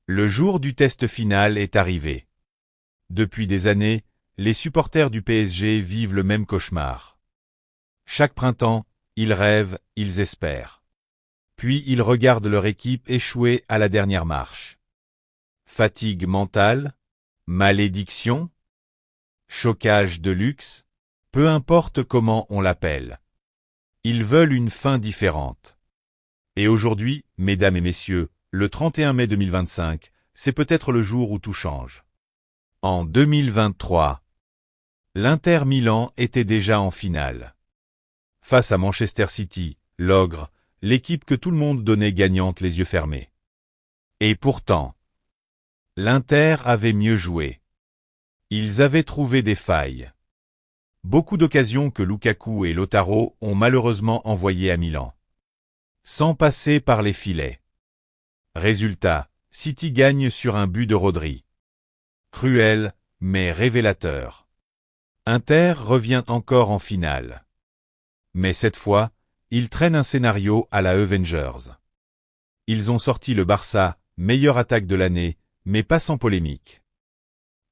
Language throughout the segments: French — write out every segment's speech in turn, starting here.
Le jour du test final est arrivé. Depuis des années, les supporters du PSG vivent le même cauchemar. Chaque printemps, ils rêvent, ils espèrent. Puis ils regardent leur équipe échouer à la dernière marche. Fatigue mentale, malédiction, chocage de luxe, peu importe comment on l'appelle. Ils veulent une fin différente. Et aujourd'hui, mesdames et messieurs, le 31 mai 2025, c'est peut-être le jour où tout change. En 2023, l'Inter Milan était déjà en finale. Face à Manchester City, l'ogre, l'équipe que tout le monde donnait gagnante les yeux fermés. Et pourtant, l'Inter avait mieux joué. Ils avaient trouvé des failles. Beaucoup d'occasions que Lukaku et Lautaro ont malheureusement envoyées à Milan. Sans passer par les filets. Résultat, City gagne sur un but de Rodri. Cruel, mais révélateur. Inter revient encore en finale. Mais cette fois, ils traînent un scénario à la Avengers. Ils ont sorti le Barça, meilleure attaque de l'année, mais pas sans polémique.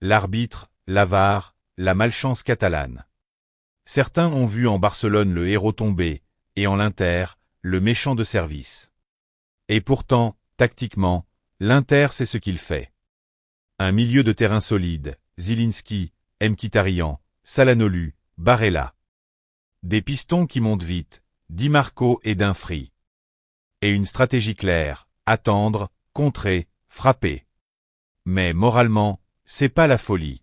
L'arbitre, la VAR, la malchance catalane. Certains ont vu en Barcelone le héros tombé, et en l'Inter, le méchant de service. Et pourtant, tactiquement, l'Inter sait ce qu'il fait. Un milieu de terrain solide, Zielinski, Mkhitaryan, Çalhanoğlu, Barella. Des pistons qui montent vite, Di Marco et Dumfries. Et une stratégie claire, attendre, contrer, frapper. Mais moralement, c'est pas la folie.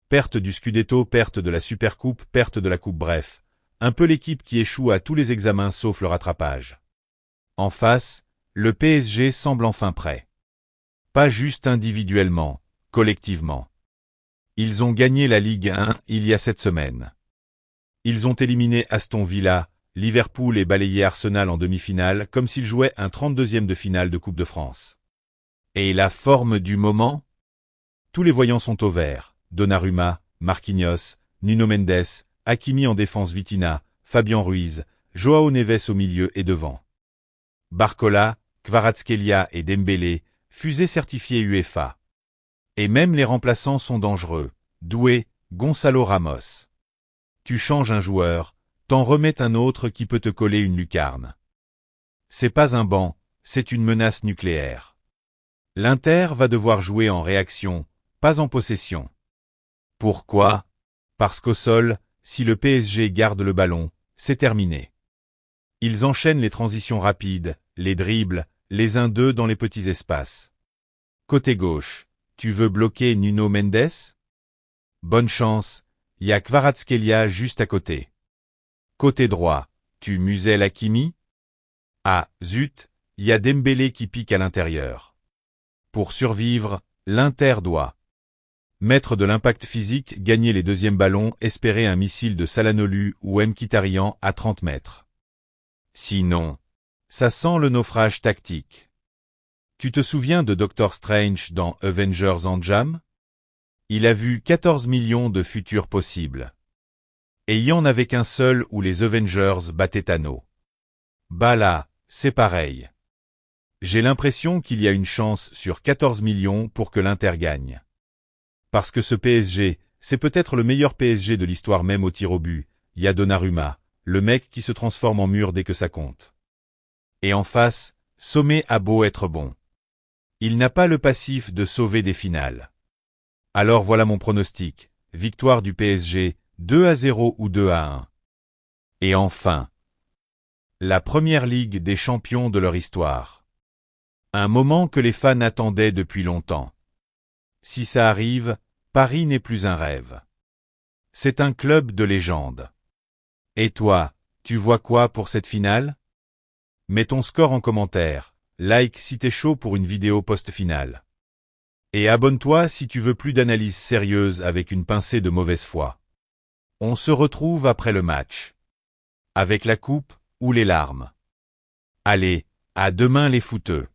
Perte du Scudetto, perte de la Supercoupe, perte de la Coupe, bref, un peu l'équipe qui échoue à tous les examens sauf le rattrapage. En face, le PSG semble enfin prêt. Pas juste individuellement, collectivement. Ils ont gagné la Ligue 1 il y a 7 semaines. Ils ont éliminé Aston Villa, Liverpool et balayé Arsenal en demi-finale comme s'ils jouaient un 32e de finale de Coupe de France. Et la forme du moment? Tous les voyants sont au vert. Donnarumma, Marquinhos, Nuno Mendes, Hakimi en défense, Vitinha, Fabian Ruiz, João Neves au milieu et devant. Barcola, Kvaratskhelia et Dembélé, fusée certifiée UEFA. Et même les remplaçants sont dangereux. Doué, Gonçalo Ramos. Tu changes un joueur, t'en remets un autre qui peut te coller une lucarne. C'est pas un banc, c'est une menace nucléaire. L'Inter va devoir jouer en réaction, pas en possession. Pourquoi? Parce qu'au sol, si le PSG garde le ballon, c'est terminé. Ils enchaînent les transitions rapides, les dribbles, les 1-2 dans les petits espaces. Côté gauche, tu veux bloquer Nuno Mendes? Bonne chance, y a Kvaratskhelia juste à côté. Côté droit, tu muselles Hakimi? Ah, zut, y a Dembélé qui pique à l'intérieur. Pour survivre, l'Inter doit mettre de l'impact physique, gagner les deuxièmes ballons, espérer un missile de Çalhanoğlu ou Mkhitaryan à 30 mètres. Sinon, ça sent le naufrage tactique. Tu te souviens de Doctor Strange dans Avengers Endgame? Il a vu 14 millions de futurs possibles. Et il y en avait qu'un seul où les Avengers battaient Thanos. Bah là, c'est pareil. J'ai l'impression qu'il y a une chance sur 14 millions pour que l'Inter gagne. Parce que ce PSG, c'est peut-être le meilleur PSG de l'histoire même au tir au but. Y a Donnarumma, le mec qui se transforme en mur dès que ça compte. Et en face, Sommer a beau être bon. Il n'a pas le passif de sauver des finales. Alors voilà mon pronostic, victoire du PSG, 2-0 ou 2-1. Et enfin, la première ligue des champions de leur histoire. Un moment que les fans attendaient depuis longtemps. Si ça arrive, Paris n'est plus un rêve. C'est un club de légende. Et toi, tu vois quoi pour cette finale? Mets ton score en commentaire, like si t'es chaud pour une vidéo post-finale. Et abonne-toi si tu veux plus d'analyse sérieuse avec une pincée de mauvaise foi. On se retrouve après le match. Avec la coupe ou les larmes. Allez, à demain les footeux.